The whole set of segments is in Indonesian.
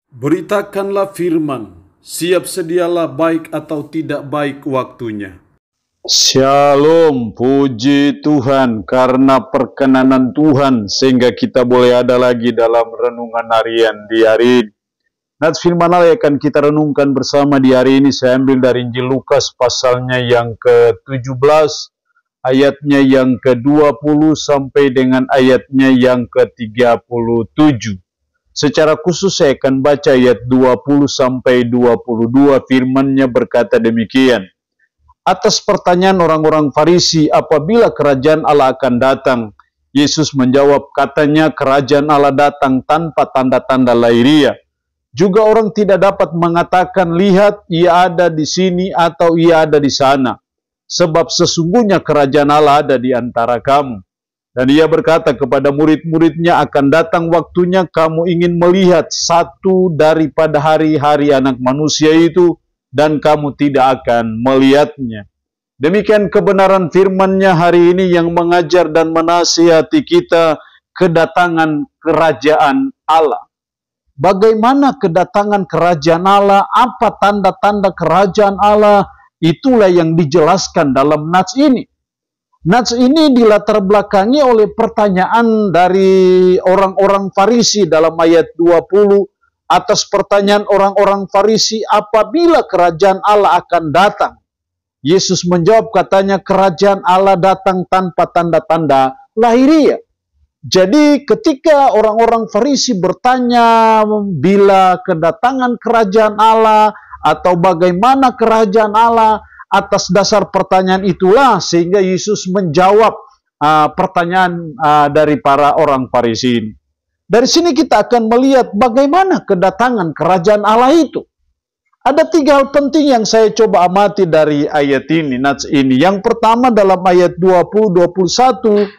Beritakanlah firman, siap sedialah baik atau tidak baik waktunya. Shalom, puji Tuhan karena perkenanan Tuhan sehingga kita boleh ada lagi dalam renungan harian di hari ini. Nats firman Allah akan kita renungkan bersama di hari ini saya ambil dari Injil Lukas pasalnya yang ke-17, ayatnya yang ke-20 sampai dengan ayatnya yang ke-37. Secara khusus saya akan baca ayat 20 sampai 22, firman-Nya berkata demikian. Atas pertanyaan orang-orang Farisi, apabila kerajaan Allah akan datang, Yesus menjawab, katanya kerajaan Allah datang tanpa tanda-tanda lahiriah. Juga orang tidak dapat mengatakan, lihat ia ada di sini atau ia ada di sana. Sebab sesungguhnya kerajaan Allah ada di antara kamu. Dan ia berkata kepada murid-muridnya, akan datang waktunya kamu ingin melihat satu daripada hari-hari anak manusia itu, dan kamu tidak akan melihatnya. Demikian kebenaran firman-Nya hari ini yang mengajar dan menasihati kita kedatangan kerajaan Allah. Bagaimana kedatangan kerajaan Allah? Apa tanda-tanda kerajaan Allah? Itulah yang dijelaskan dalam nats ini. Nats ini dilatar belakangi oleh pertanyaan dari orang-orang Farisi dalam ayat 20. Atas pertanyaan orang-orang Farisi, apabila kerajaan Allah akan datang? Yesus menjawab, katanya kerajaan Allah datang tanpa tanda-tanda lahiriah. Jadi ketika orang-orang Farisi bertanya bila kedatangan kerajaan Allah atau bagaimana kerajaan Allah, atas dasar pertanyaan itulah sehingga Yesus menjawab pertanyaan dari para orang Farisi ini. Dari sini kita akan melihat bagaimana kedatangan kerajaan Allah itu. Ada 3 hal penting yang saya coba amati dari ayat ini, nats ini. Yang pertama dalam ayat 20-21,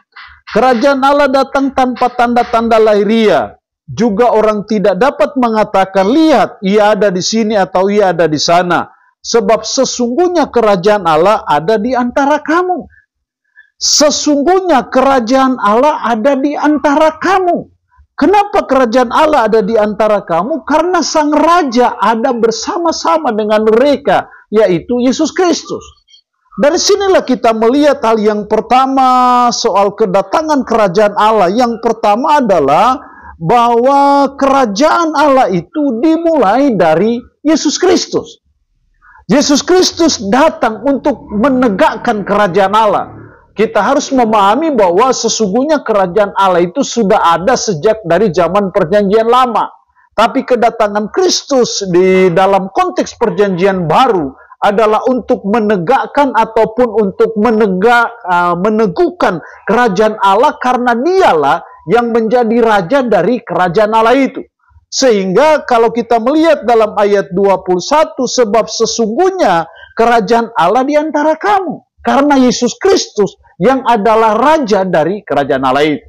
kerajaan Allah datang tanpa tanda-tanda lahiriah. Juga orang tidak dapat mengatakan, lihat ia ada di sini atau ia ada di sana. Sebab sesungguhnya kerajaan Allah ada di antara kamu. Sesungguhnya kerajaan Allah ada di antara kamu. Kenapa kerajaan Allah ada di antara kamu? Karena Sang Raja ada bersama-sama dengan mereka, yaitu Yesus Kristus. Dari sinilah kita melihat hal yang pertama soal kedatangan kerajaan Allah. Yang pertama adalah bahwa kerajaan Allah itu dimulai dari Yesus Kristus. Yesus Kristus datang untuk menegakkan kerajaan Allah. Kita harus memahami bahwa sesungguhnya kerajaan Allah itu sudah ada sejak dari zaman perjanjian lama. Tapi kedatangan Kristus di dalam konteks perjanjian baru adalah untuk menegakkan ataupun untuk meneguhkan kerajaan Allah, karena dialah yang menjadi raja dari kerajaan Allah itu. Sehingga kalau kita melihat dalam ayat 21, sebab sesungguhnya kerajaan Allah di antara kamu. Karena Yesus Kristus yang adalah raja dari kerajaan Allah itu.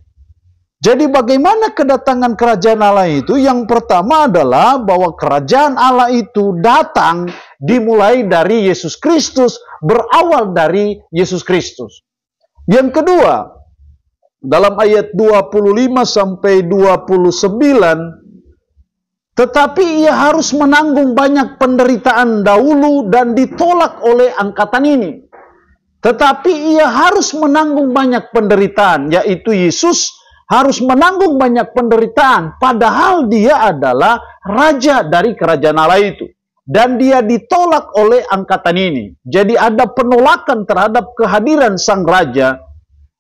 Jadi bagaimana kedatangan kerajaan Allah itu? Yang pertama adalah bahwa kerajaan Allah itu datang dimulai dari Yesus Kristus, berawal dari Yesus Kristus. Yang kedua, dalam ayat 25 sampai 29, tetapi ia harus menanggung banyak penderitaan dahulu dan ditolak oleh angkatan ini. Tetapi ia harus menanggung banyak penderitaan, yaitu Yesus harus menanggung banyak penderitaan, padahal dia adalah raja dari kerajaan Allah itu. Dan dia ditolak oleh angkatan ini. Jadi ada penolakan terhadap kehadiran sang raja,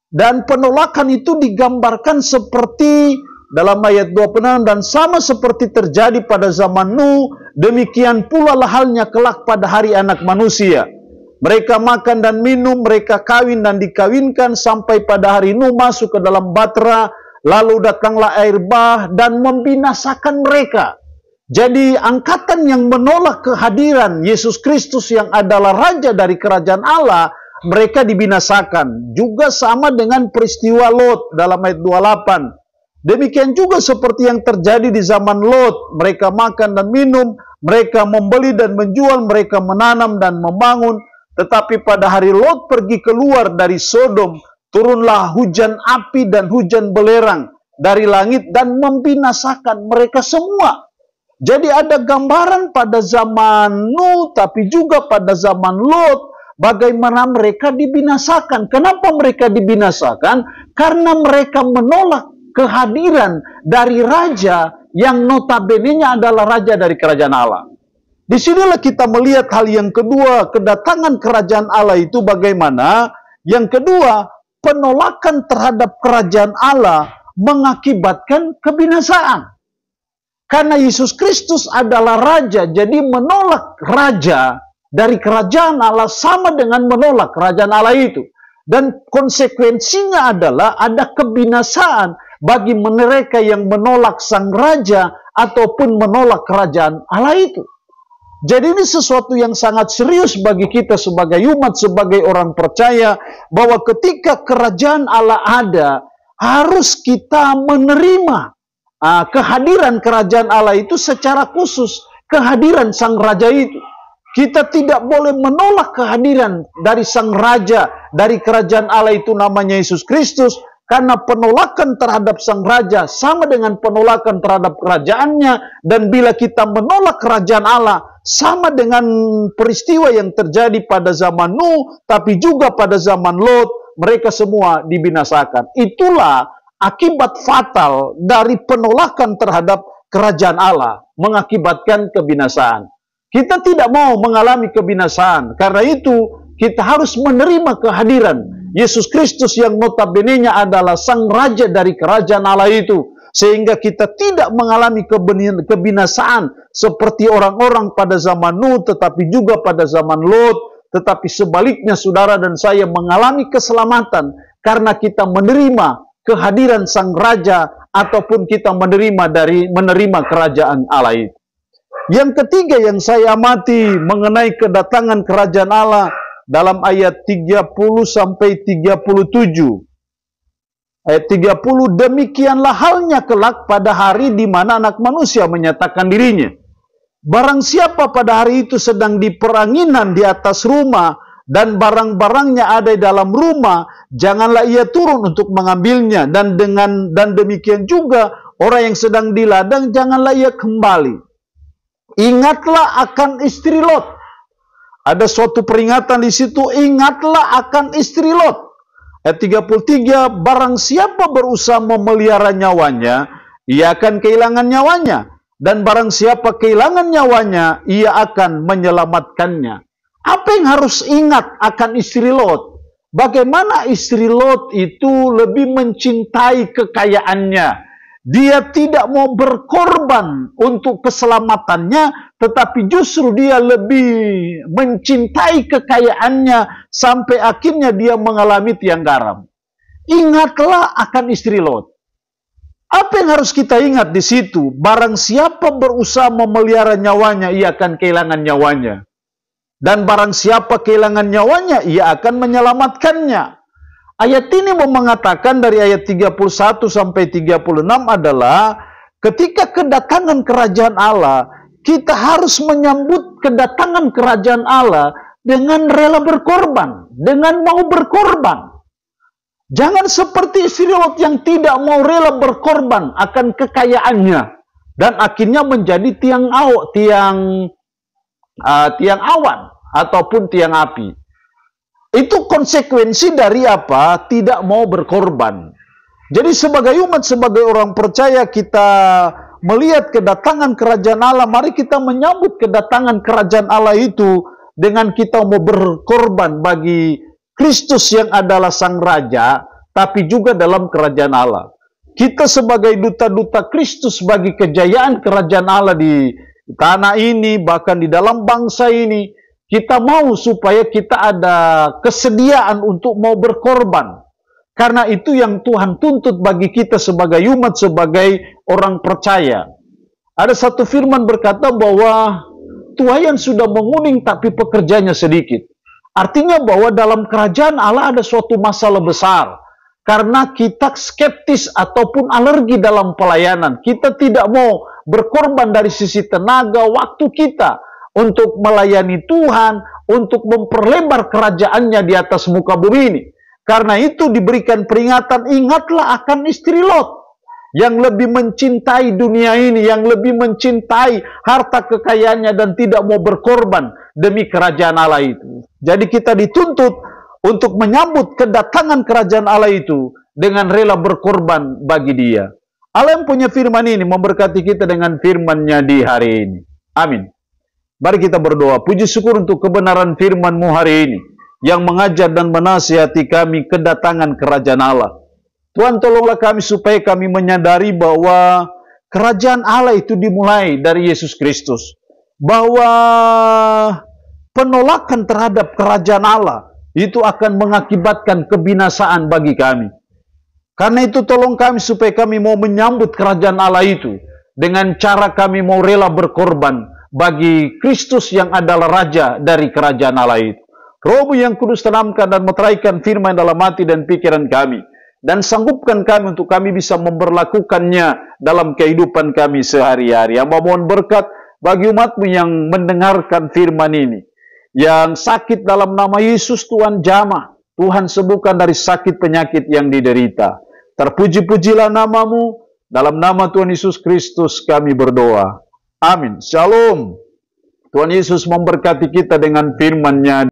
dan penolakan itu digambarkan seperti dalam ayat 26, dan sama seperti terjadi pada zaman Nuh, demikian pula lah halnya kelak pada hari anak manusia. Mereka makan dan minum, mereka kawin dan dikawinkan, sampai pada hari Nuh masuk ke dalam bahtera, lalu datanglah air bah dan membinasakan mereka. Jadi angkatan yang menolak kehadiran Yesus Kristus yang adalah raja dari kerajaan Allah, mereka dibinasakan. Juga sama dengan peristiwa Lot dalam ayat 28. Demikian juga seperti yang terjadi di zaman Lot. Mereka makan dan minum, mereka membeli dan menjual, mereka menanam dan membangun. Tetapi pada hari Lot pergi keluar dari Sodom, turunlah hujan api dan hujan belerang dari langit dan membinasakan mereka semua. Jadi ada gambaran pada zaman Nuh, tapi juga pada zaman Lot, bagaimana mereka dibinasakan. Kenapa mereka dibinasakan? Karena mereka menolak kehadiran dari raja yang notabene-nya adalah raja dari kerajaan Allah. Disinilah kita melihat hal yang kedua, kedatangan kerajaan Allah itu bagaimana. Yang kedua, penolakan terhadap kerajaan Allah mengakibatkan kebinasaan. Karena Yesus Kristus adalah raja, jadi menolak raja dari kerajaan Allah sama dengan menolak kerajaan Allah itu. Dan konsekuensinya adalah ada kebinasaan bagi mereka yang menolak sang raja ataupun menolak kerajaan Allah itu. Jadi ini sesuatu yang sangat serius bagi kita sebagai umat, sebagai orang percaya, bahwa ketika kerajaan Allah ada, harus kita menerima kehadiran kerajaan Allah itu secara khusus, kehadiran sang raja itu. Kita tidak boleh menolak kehadiran dari sang raja, dari kerajaan Allah itu namanya Yesus Kristus, karena penolakan terhadap sang raja sama dengan penolakan terhadap kerajaannya. Dan bila kita menolak kerajaan Allah, sama dengan peristiwa yang terjadi pada zaman Nuh, tapi juga pada zaman Lot, mereka semua dibinasakan. Itulah akibat fatal dari penolakan terhadap kerajaan Allah, mengakibatkan kebinasaan. Kita tidak mau mengalami kebinasaan, karena itu kita harus menerima kehadiran Yesus Kristus yang notabene-nya adalah sang raja dari kerajaan Allah itu. Sehingga kita tidak mengalami kebinasaan seperti orang-orang pada zaman Nuh, tetapi juga pada zaman Lot. Tetapi sebaliknya saudara dan saya mengalami keselamatan karena kita menerima kehadiran sang raja ataupun kita menerima kerajaan Allah itu. Yang ketiga yang saya amati mengenai kedatangan kerajaan Allah dalam ayat 30 sampai 37. Ayat 30, demikianlah halnya kelak pada hari di mana anak manusia menyatakan dirinya. Barang siapa pada hari itu sedang di peranginan di atas rumah, dan barang-barangnya ada di dalam rumah, janganlah ia turun untuk mengambilnya. Dan demikian juga orang yang sedang di ladang, janganlah ia kembali. Ingatlah akan istri Lot. Ada suatu peringatan di situ, ingatlah akan istri Lot. Ayat 33, barang siapa berusaha memelihara nyawanya, ia akan kehilangan nyawanya. Dan barang siapa kehilangan nyawanya, ia akan menyelamatkannya. Apa yang harus ingat akan istri Lot? Bagaimana istri Lot itu lebih mencintai kekayaannya. Dia tidak mau berkorban untuk keselamatannya, tetapi justru dia lebih mencintai kekayaannya sampai akhirnya dia mengalami tiang garam. Ingatlah akan istri Lot. Apa yang harus kita ingat di situ? Barang siapa berusaha memelihara nyawanya, ia akan kehilangan nyawanya. Dan barang siapa kehilangan nyawanya, ia akan menyelamatkannya. Ayat ini mau mengatakan dari ayat 31 sampai 36 adalah ketika kedatangan kerajaan Allah, kita harus menyambut kedatangan kerajaan Allah dengan rela berkorban, dengan mau berkorban. Jangan seperti istri Lot yang tidak mau rela berkorban akan kekayaannya dan akhirnya menjadi tiang awan ataupun tiang api. Itu konsekuensi dari apa? Tidak mau berkorban. Jadi sebagai umat, sebagai orang percaya, kita melihat kedatangan kerajaan Allah, mari kita menyambut kedatangan kerajaan Allah itu dengan kita mau berkorban bagi Kristus yang adalah sang raja, tapi juga dalam kerajaan Allah. Kita sebagai duta-duta Kristus bagi kejayaan kerajaan Allah di tanah ini, bahkan di dalam bangsa ini, kita mau supaya kita ada kesediaan untuk mau berkorban. Karena itu yang Tuhan tuntut bagi kita sebagai umat, sebagai orang percaya. Ada satu firman berkata bahwa tuaian sudah menguning tapi pekerjanya sedikit. Artinya bahwa dalam kerajaan Allah ada suatu masalah besar. Karena kita skeptis ataupun alergi dalam pelayanan. Kita tidak mau berkorban dari sisi tenaga, waktu kita untuk melayani Tuhan, untuk memperlebar kerajaannya di atas muka bumi ini. Karena itu diberikan peringatan, ingatlah akan istri Lot. yang lebih mencintai dunia ini, yang lebih mencintai harta kekayaannya dan tidak mau berkorban demi kerajaan Allah itu. Jadi kita dituntut untuk menyambut kedatangan kerajaan Allah itu dengan rela berkorban bagi Dia. Allah yang punya firman ini memberkati kita dengan firman-Nya di hari ini. Amin. Mari kita berdoa. Puji syukur untuk kebenaran firman-Mu hari ini yang mengajar dan menasihati kami kedatangan kerajaan Allah. Tuhan, tolonglah kami supaya kami menyadari bahwa kerajaan Allah itu dimulai dari Yesus Kristus. Bahwa penolakan terhadap kerajaan Allah itu akan mengakibatkan kebinasaan bagi kami. Karena itu tolong kami supaya kami mau menyambut kerajaan Allah itu dengan cara kami mau rela berkorban bagi Kristus yang adalah Raja dari kerajaan Allah itu. Roh-Mu yang kudus tanamkan dan meteraikan firman dalam hati dan pikiran kami. Dan sanggupkan kami untuk kami bisa memberlakukannya dalam kehidupan kami sehari-hari. Hamba mohon berkat bagi umat-Mu yang mendengarkan firman ini. Yang sakit dalam nama Yesus Tuhan jamah. Tuhan sembuhkan dari sakit penyakit yang diderita. Terpuji-pujilah nama-Mu. Dalam nama Tuhan Yesus Kristus kami berdoa. Amin. Shalom. Tuhan Yesus memberkati kita dengan firman-Nya.